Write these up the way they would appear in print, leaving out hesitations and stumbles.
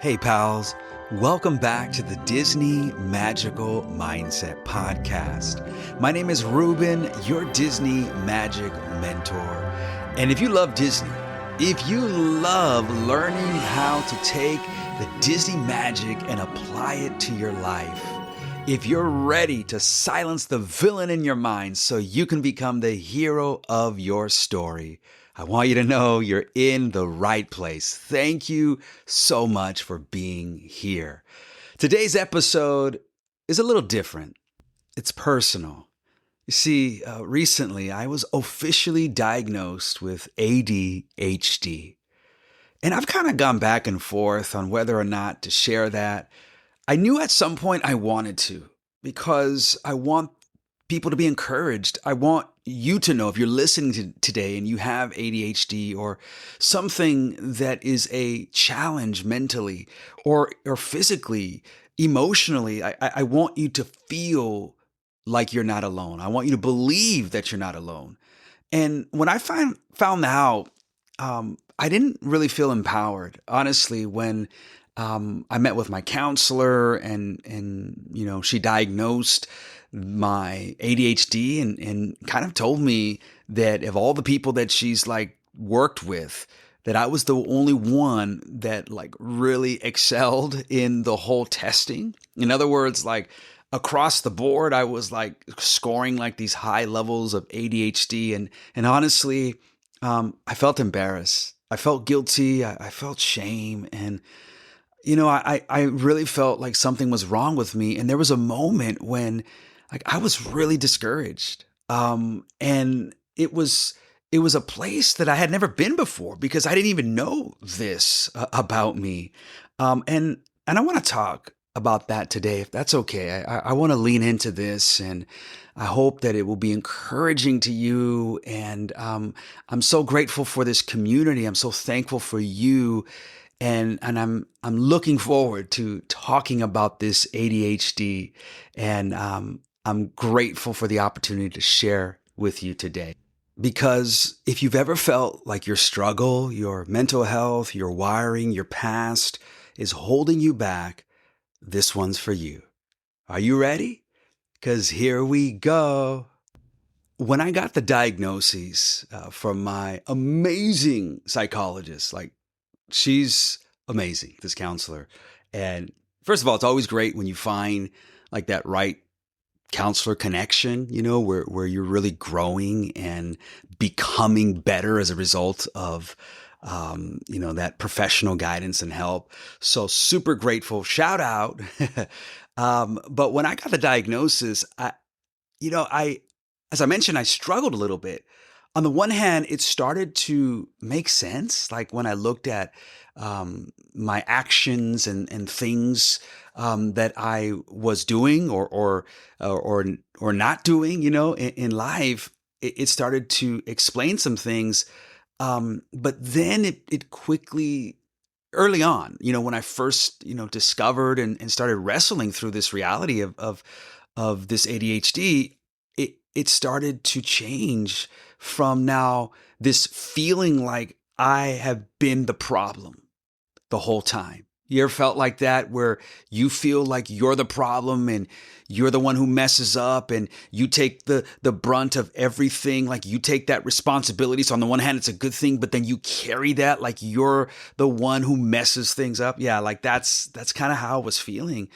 Hey, pals. Welcome back to the Disney Magical Mindset Podcast. My name is Ruben, your Disney Magic Mentor. And if you love Disney, if you love learning how to take the Disney magic and apply it to your life, if you're ready to silence the villain in your mind so you can become the hero of your story, I want you to know you're in the right place. Thank you so much for being here. Today's episode is a little different. It's personal. You see, recently I was officially diagnosed with ADHD. And I've kind of gone back and forth on whether or not to share that. I knew at some point I wanted to because I want people to be encouraged. I want you to know if you're listening to today and you have ADHD or something that is a challenge mentally or physically, emotionally, I want you to feel like you're not alone. I want you to believe that you're not alone. And when I found out, I didn't really feel empowered, honestly, when I met with my counselor and she diagnosed my ADHD and kind of told me that of all the people that she's like worked with, that I was the only one that like really excelled in the whole testing. In other words, like across the board, I was like scoring like these high levels of ADHD. And honestly, I felt embarrassed. I felt guilty. I felt shame. And I really felt like something was wrong with me. And there was a moment when like I was really discouraged. And it was a place that I had never been before because I didn't even know this about me. And I want to talk about that today, if that's okay. I want to lean into this, and I hope that it will be encouraging to you. And I'm so grateful for this community. I'm so thankful for you. And I'm looking forward to talking about this ADHD, and I'm grateful for the opportunity to share with you today. Because if you've ever felt like your struggle, your mental health, your wiring, your past is holding you back, this one's for you. Are you ready? Because here we go. When I got the diagnoses from my amazing psychologist, like she's amazing, this counselor. And first of all, it's always great when you find like that right counselor connection, where you're really growing and becoming better as a result of, that professional guidance and help. So super grateful. Shout out. But when I got the diagnosis, as I mentioned, I struggled a little bit. On the one hand, it started to make sense. Like when I looked at my actions and things that I was doing or not doing, in life, it started to explain some things. But then it quickly, early on, when I first, discovered and started wrestling through this reality of this ADHD, it started to change from now this feeling like I have been the problem the whole time. You ever felt like that, where you feel like you're the problem and you're the one who messes up and you take the brunt of everything, like you take that responsibility. So on the one hand, it's a good thing, but then you carry that like you're the one who messes things up. Yeah, like that's kind of how I was feeling.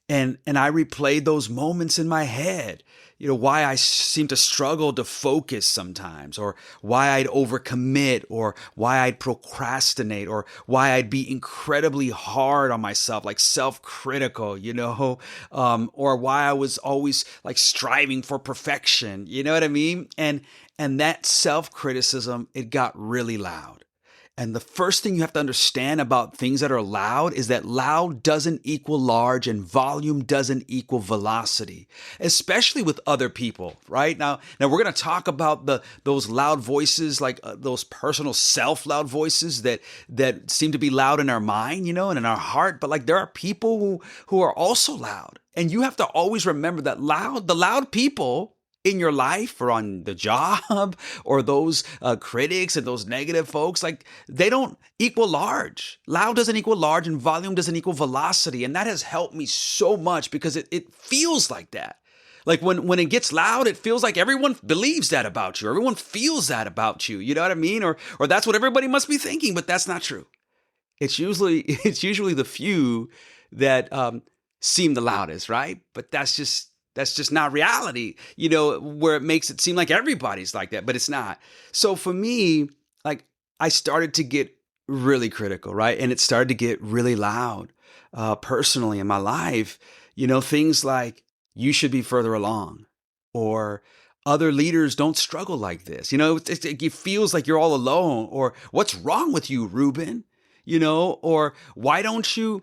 And I replayed those moments in my head, why I seem to struggle to focus sometimes, or why I'd overcommit, or why I'd procrastinate, or why I'd be incredibly hard on myself, like self-critical, or why I was always like striving for perfection. You know what I mean? And that self-criticism, it got really loud. And the first thing you have to understand about things that are loud is that loud doesn't equal large and volume doesn't equal velocity, especially with other people, right? Now we're going to talk about those loud voices, like those personal self-loud voices that seem to be loud in our mind, and in our heart. But like there are people who are also loud. And you have to always remember that the loud people in your life or on the job or those critics and those negative folks, like they don't equal large. Loud doesn't equal large and volume doesn't equal velocity. And that has helped me so much because it feels like that. Like when it gets loud, it feels like everyone believes that about you. Everyone feels that about you. You know what I mean? Or that's what everybody must be thinking, but that's not true. It's usually the few that seem the loudest, right? But that's just not reality, where it makes it seem like everybody's like that, but it's not. So for me, like I started to get really critical, right? And it started to get really loud personally in my life. Things like you should be further along or other leaders don't struggle like this. It feels like you're all alone or what's wrong with you, Ruben? Or why don't you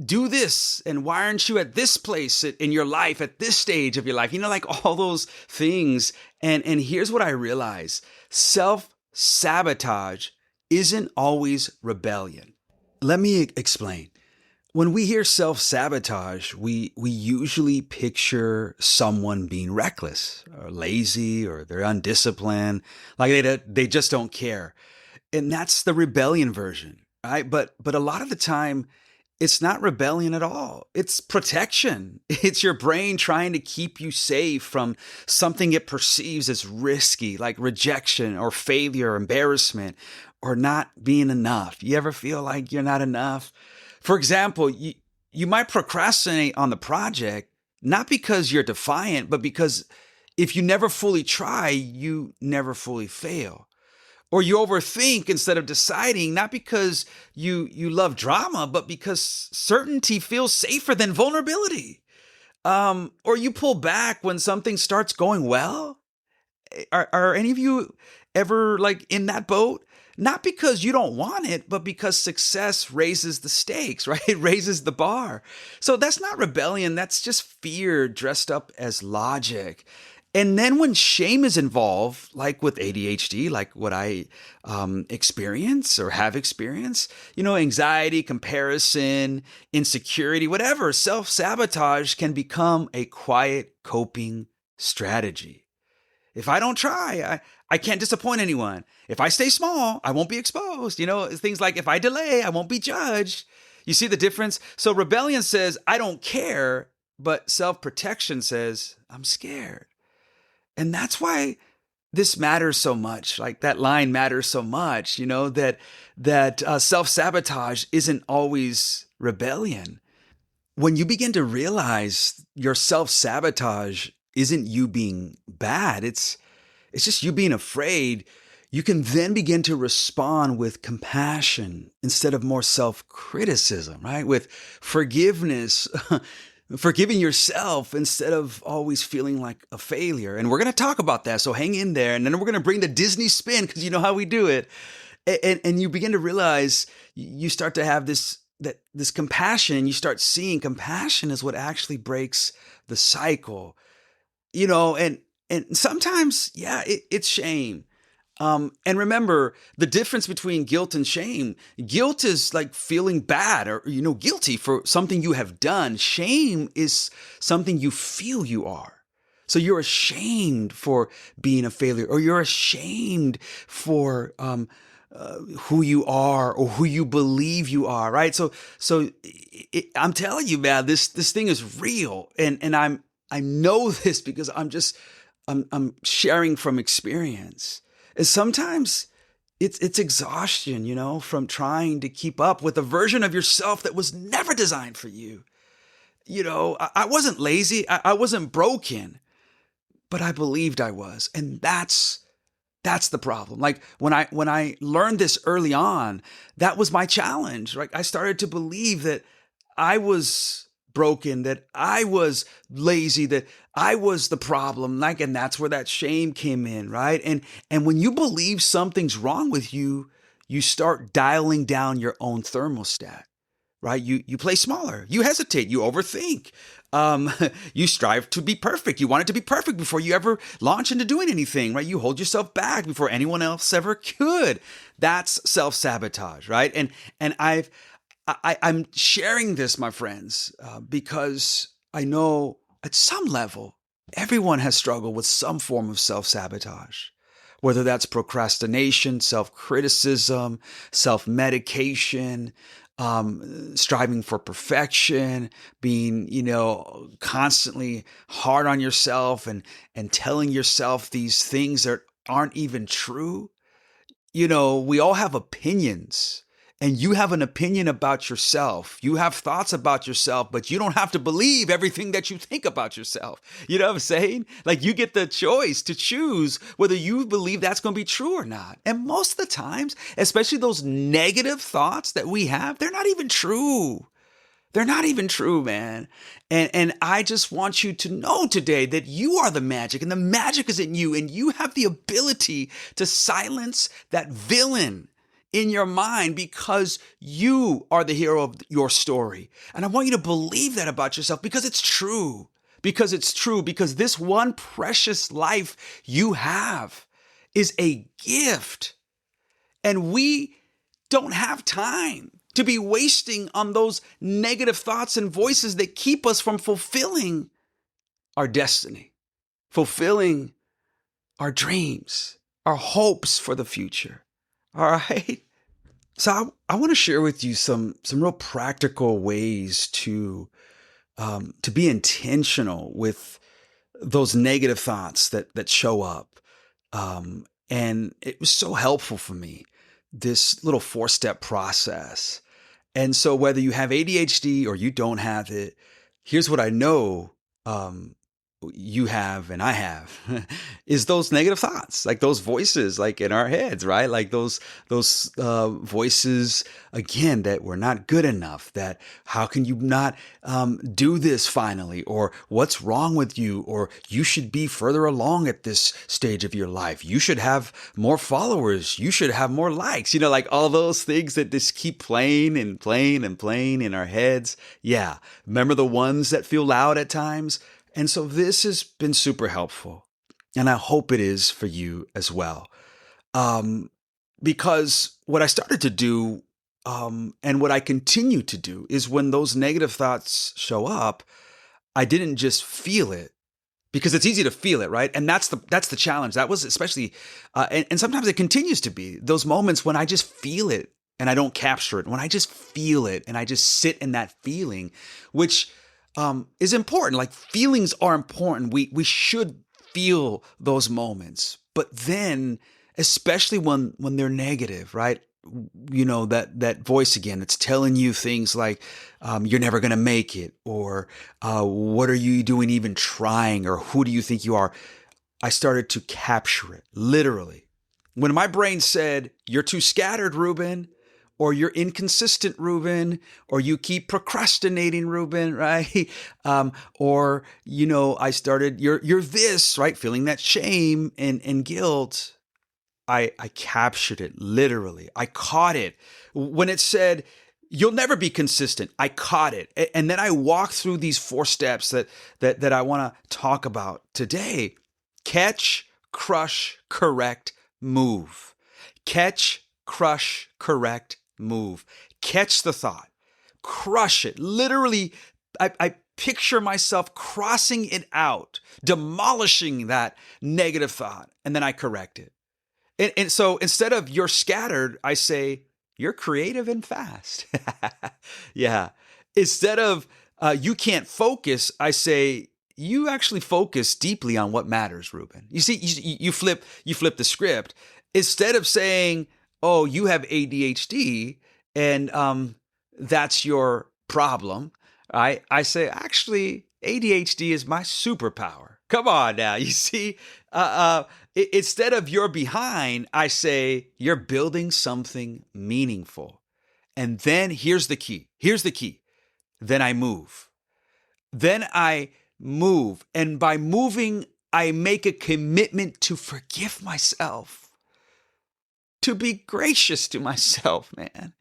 do this? And why aren't you at this place in your life, at this stage of your life? Like all those things. And here's what I realize. Self-sabotage isn't always rebellion. Let me explain. When we hear self-sabotage, we usually picture someone being reckless or lazy or they're undisciplined, like they just don't care. And that's the rebellion version, right? But a lot of the time, it's not rebellion at all. It's protection. It's your brain trying to keep you safe from something it perceives as risky, like rejection or failure, or embarrassment, or not being enough. You ever feel like you're not enough? For example, you might procrastinate on the project, not because you're defiant, but because if you never fully try, you never fully fail. Or you overthink instead of deciding, not because you love drama, but because certainty feels safer than vulnerability. Or you pull back when something starts going well. Are any of you ever like in that boat? Not because you don't want it, but because success raises the stakes, right? It raises the bar. So that's not rebellion. That's just fear dressed up as logic. And then when shame is involved, like with ADHD, like what I experience or have experienced, anxiety, comparison, insecurity, whatever, self-sabotage can become a quiet coping strategy. If I don't try, I can't disappoint anyone. If I stay small, I won't be exposed. Things like if I delay, I won't be judged. You see the difference? So rebellion says, I don't care, but self-protection says, I'm scared. And that's why this matters so much. Like that line matters so much, that self-sabotage isn't always rebellion. When you begin to realize your self-sabotage isn't you being bad, it's just you being afraid, you can then begin to respond with compassion instead of more self-criticism, right? With forgiveness, forgiving yourself instead of always feeling like a failure. And we're going to talk about that. So hang in there. And then we're going to bring the Disney spin because you know how we do it. And you begin to realize you start to have this compassion. You start seeing compassion is what actually breaks the cycle. And sometimes, it's shame. And remember the difference between guilt and shame. Guilt is like feeling bad or, guilty for something you have done. Shame is something you feel you are. So you're ashamed for being a failure or you're ashamed for, who you are or who you believe you are. Right. So I'm telling you, man, this thing is real. And I know this because I'm sharing from experience. And sometimes it's exhaustion, from trying to keep up with a version of yourself that was never designed for you. I wasn't lazy. I wasn't broken, but I believed I was. And that's the problem. Like when I learned this early on, that was my challenge, right? I started to believe that I was broken, that I was lazy, that I was the problem, and that's where that shame came in, right? And when you believe something's wrong with you, you start dialing down your own thermostat, right? You play smaller, you hesitate, you overthink, you strive to be perfect. You want it to be perfect before you ever launch into doing anything, right? You hold yourself back before anyone else ever could. That's self-sabotage, right? And I'm sharing this, my friends, because I know at some level Everyone has struggled with some form of self-sabotage, whether that's procrastination, self-criticism, self-medication, striving for perfection, being, constantly hard on yourself and telling yourself these things that aren't even true. We all have opinions, and you have an opinion about yourself. You have thoughts about yourself, but you don't have to believe everything that you think about yourself. You know what I'm saying? Like, you get the choice to choose whether you believe that's going to be true or not. And most of the times, especially those negative thoughts that we have, they're not even true. They're not even true, man. And I just want you to know today that you are the magic, and the magic is in you, and you have the ability to silence that villain in your mind because you are the hero of your story. And I want you to believe that about yourself because it's true. Because it's true. Because this one precious life you have is a gift. And we don't have time to be wasting on those negative thoughts and voices that keep us from fulfilling our destiny, fulfilling our dreams, our hopes for the future. All right? So I want to share with you some real practical ways to be intentional with those negative thoughts that show up. And it was so helpful for me, this little 4-step process. And so whether you have ADHD or you don't have it, here's what I know you have and I have is those negative thoughts, like those voices, like in our heads, right? Like those voices, again, that we're not good enough, that how can you not do this finally, or what's wrong with you, or you should be further along at this stage of your life. You should have more followers. You should have more likes, like all those things that just keep playing and playing and playing in our heads. Yeah. Remember the ones that feel loud at times? And so this has been super helpful, and I hope it is for you as well. Because what I started to do, and what I continue to do, is when those negative thoughts show up, I didn't just feel it, because it's easy to feel it, right? And that's the challenge. That was especially, and sometimes it continues to be those moments when I just feel it and I don't capture it. When I just feel it and I just sit in that feeling, which is important. Like, feelings are important. We should feel those moments, but then, especially when they're negative, right? That voice again, it's telling you things like, you're never going to make it, or what are you doing even trying, or who do you think you are? I started to capture it literally. When my brain said, you're too scattered, Ruben, or you're inconsistent, Ruben, or you keep procrastinating, Ruben, right? Or, I started, you're this, right? Feeling that shame and guilt. I captured it literally. I caught it. When it said, you'll never be consistent, I caught it. And then I walked through these 4 steps that I want to talk about today. Catch, crush, correct, move. Catch, crush, correct, move. Catch the thought, crush it. Literally, I picture myself crossing it out, demolishing that negative thought, and then I correct it. And so instead of you're scattered, I say you're creative and fast. Yeah. Instead of you can't focus, I say you actually focus deeply on what matters, Ruben. You see, you flip the script. Instead of saying, oh, you have ADHD and that's your problem, I say, actually, ADHD is my superpower. Come on now. You see, instead of you're behind, I say you're building something meaningful. And then here's the key. Then I move. And by moving, I make a commitment to forgive myself, to be gracious to myself, man,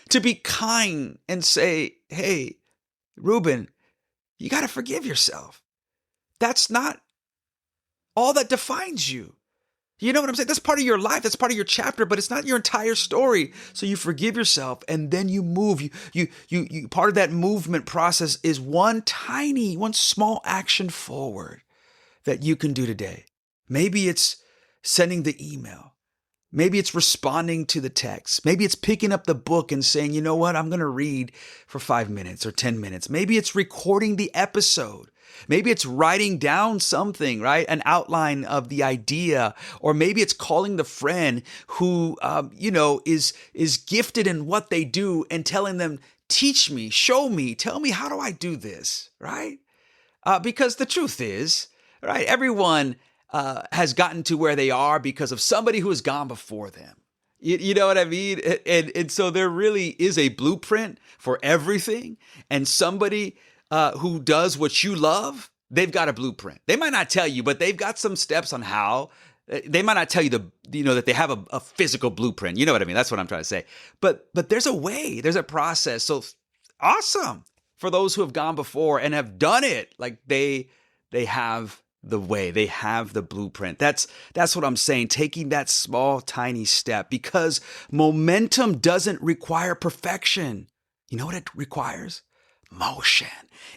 to be kind and say, hey, Ruben, you got to forgive yourself. That's not all that defines you. You know what I'm saying? That's part of your life. That's part of your chapter, but it's not your entire story. So you forgive yourself and then you move. You part of that movement process is one small action forward that you can do today. Maybe it's sending the email. Maybe it's responding to the text. Maybe it's picking up the book and saying, you know what, I'm going to read for 5 minutes or 10 minutes. Maybe it's recording the episode. Maybe it's writing down something, right? An outline of the idea. Or maybe it's calling the friend who, is gifted in what they do and telling them, teach me, show me, tell me, how do I do this, right? Because the truth is, right, everyone has gotten to where they are because of somebody who has gone before them. You know what I mean? And so there really is a blueprint for everything. And somebody who does what you love, they've got a blueprint. They might not tell you, but they've got some steps on how. They might not tell you that they have a physical blueprint. You know what I mean? That's what I'm trying to say. But there's a way, there's a process. So awesome for those who have gone before and have done it. Like they have the way, they have the blueprint. That's what I'm saying. Taking that small, tiny step, because momentum doesn't require perfection. You know what it requires? Motion.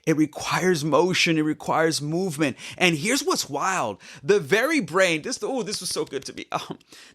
It requires motion. It requires movement. And here's what's wild. The very brain, this was so good to me.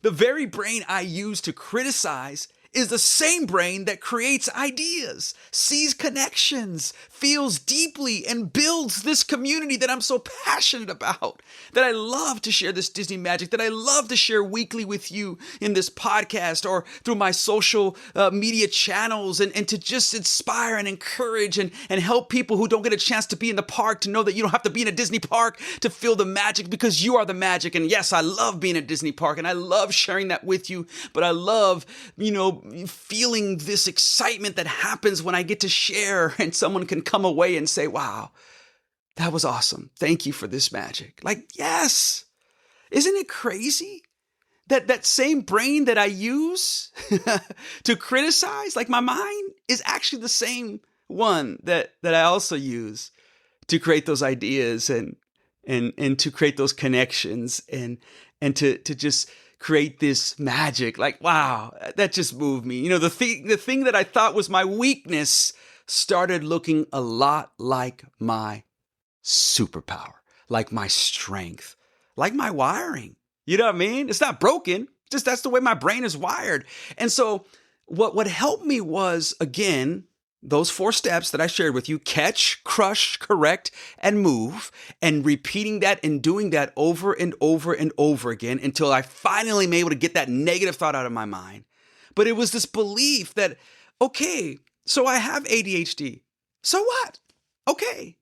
The very brain I use to criticize is the same brain that creates ideas, sees connections, feels deeply, and builds this community that I'm so passionate about, that I love to share this Disney magic, that I love to share weekly with you in this podcast or through my social media channels, and to just inspire and encourage and help people who don't get a chance to be in the park to know that you don't have to be in a Disney park to feel the magic, because you are the magic. And yes, I love being at a Disney park and I love sharing that with you, but I love, feeling this excitement that happens when I get to share and someone can come away and say, wow, that was awesome. Thank you for this magic. Like, yes. Isn't it crazy that same brain that I use to criticize, like my mind, is actually the same one that I also use to create those ideas and to create those connections and to just create this magic. Like, wow, that just moved me. The thing that I thought was my weakness started looking a lot like my superpower, like my strength, like my wiring. You know what I mean? It's not broken. Just that's the way my brain is wired. And so what helped me was, again, those 4 steps that I shared with you: catch, crush, correct, and move, and repeating that and doing that over and over and over again until I finally am able to get that negative thought out of my mind. But it was this belief that, okay, so I have ADHD. So what? Okay.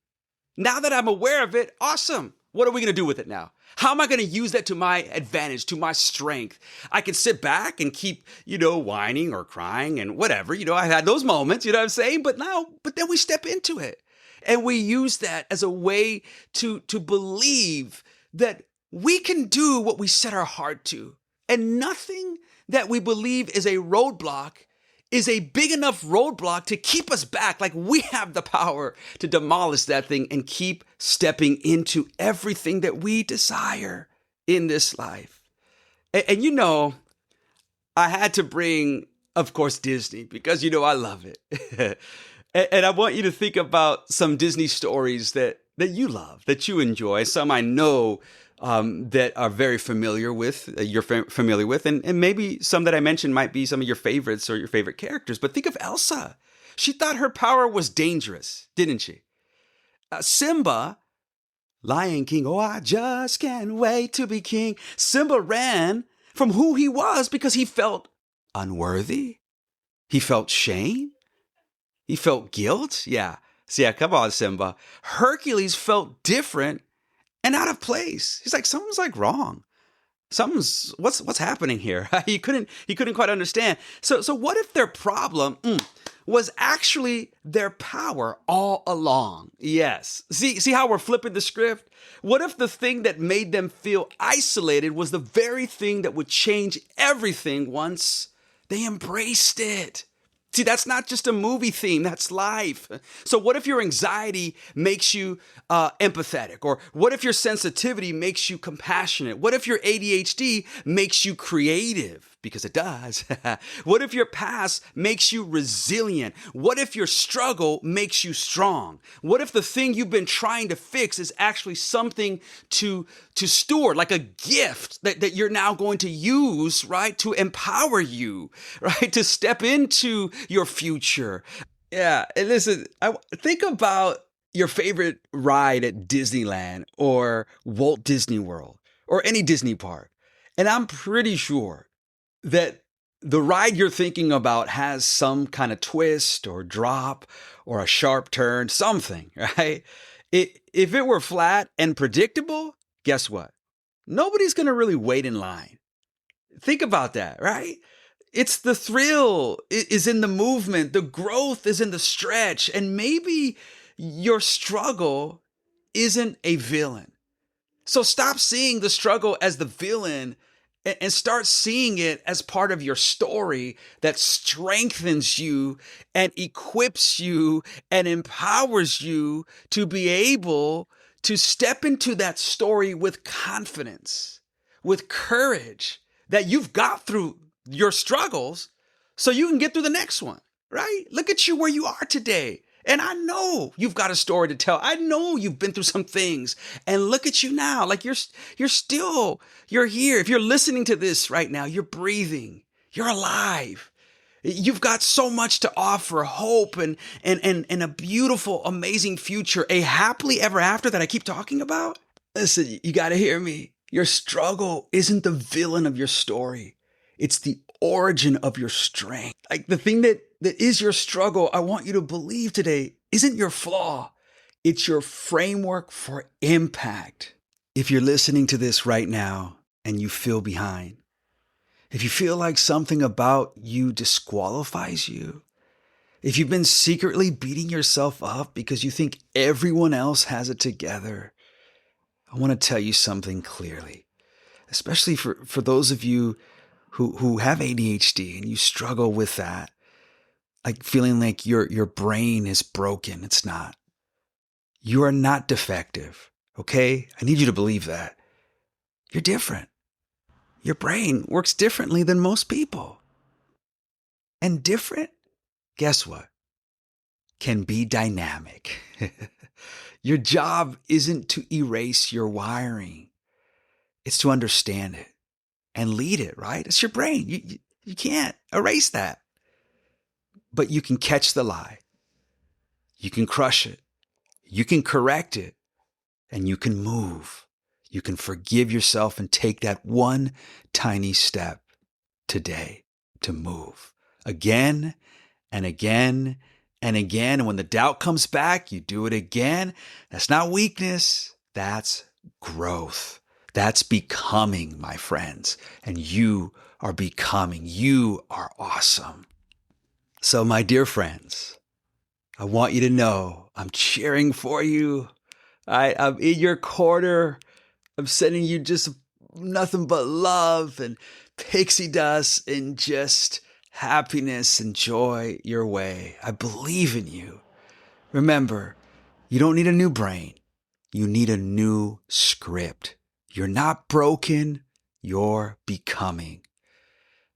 Now that I'm aware of it, awesome. What are we going to do with it now? How am I going to use that to my advantage, to my strength? I can sit back and keep, whining or crying and whatever. I had those moments, you know what I'm saying? But then we step into it and we use that as a way to believe that we can do what we set our heart to. And nothing that we believe is a roadblock is a big enough roadblock to keep us back. Like, we have the power to demolish that thing and keep stepping into everything that we desire in this life. And I had to bring, of course, Disney, because I love it. And I want you to think about some Disney stories that you love, that you enjoy. Some I know that are very familiar with, you're familiar with, and maybe some that I mentioned might be some of your favorites or your favorite characters. But think of Elsa. She thought her power was dangerous, didn't she? Simba, Lion King, oh, I just can't wait to be king. Simba ran from who he was because he felt unworthy. He felt shame. He felt guilt. Yeah, come on, Simba. Hercules felt different and out of place. He's like, something's like wrong. What's happening here? He couldn't quite understand. So what if their problem was actually their power all along? Yes. See how we're flipping the script? What if the thing that made them feel isolated was the very thing that would change everything once they embraced it? See, that's not just a movie theme, that's life. So what if your anxiety makes you empathetic? Or what if your sensitivity makes you compassionate? What if your ADHD makes you creative? Because it does. What if your past makes you resilient? What if your struggle makes you strong? What if the thing you've been trying to fix is actually something to steward, like a gift that you're now going to use, right? To empower you, right? To step into your future. Yeah, and listen, think about your favorite ride at Disneyland or Walt Disney World or any Disney park. And I'm pretty sure that the ride you're thinking about has some kind of twist or drop or a sharp turn, something, right? If it were flat and predictable, guess what? Nobody's going to really wait in line. Think about that, right? It's the thrill is in the movement. The growth is in the stretch. And maybe your struggle isn't a villain. So stop seeing the struggle as the villain and start seeing it as part of your story that strengthens you and equips you and empowers you to be able to step into that story with confidence, with courage that you've got through your struggles so you can get through the next one, right? Look at you where you are today. And I know you've got a story to tell. I know you've been through some things. And look at you now. Like you're here. If you're listening to this right now, you're breathing. You're alive. You've got so much to offer, hope and a beautiful, amazing future, a happily ever after that I keep talking about. Listen, you got to hear me. Your struggle isn't the villain of your story. It's the origin of your strength. Like the thing that is your struggle, I want you to believe today, isn't your flaw. It's your framework for impact. If you're listening to this right now and you feel behind, if you feel like something about you disqualifies you, if you've been secretly beating yourself up because you think everyone else has it together, I want to tell you something clearly, especially for those of you who have ADHD and you struggle with that, like feeling like your brain is broken. It's not. You are not defective, okay? I need you to believe that. You're different. Your brain works differently than most people. And different, guess what? Can be dynamic. Your job isn't to erase your wiring. It's to understand it and lead it, right? It's your brain. You can't erase that. But you can catch the lie. You can crush it. You can correct it. And you can move. You can forgive yourself and take that one tiny step today to move again and again and again. And when the doubt comes back, you do it again. That's not weakness. That's growth. That's becoming, my friends. And you are becoming. You are awesome. So, my dear friends, I want you to know I'm cheering for you. I'm in your corner. I'm sending you just nothing but love and pixie dust and just happiness and joy your way. I believe in you. Remember, you don't need a new brain. You need a new script. You're not broken. You're becoming.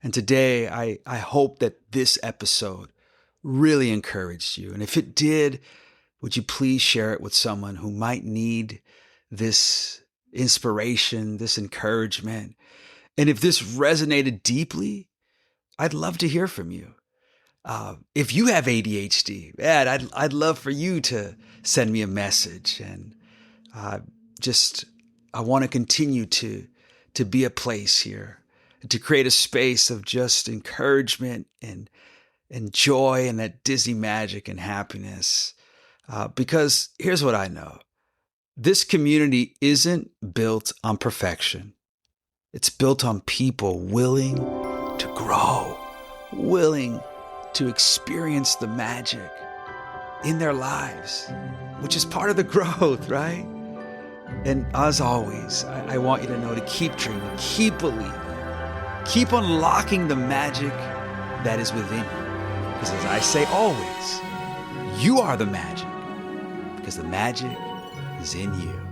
And today, I hope that this episode really encouraged you. And if it did, would you please share it with someone who might need this inspiration, this encouragement? And if this resonated deeply, I'd love to hear from you. If you have ADHD, man, I'd love for you to send me a message. And I want to continue to be a place here, to create a space of just encouragement and joy and that Disney magic and happiness. Because here's what I know. This community isn't built on perfection. It's built on people willing to grow, willing to experience the magic in their lives, which is part of the growth, right? And as always, I want you to know to keep dreaming, keep believing, keep unlocking the magic that is within you. Because as I say always, you are the magic, because the magic is in you.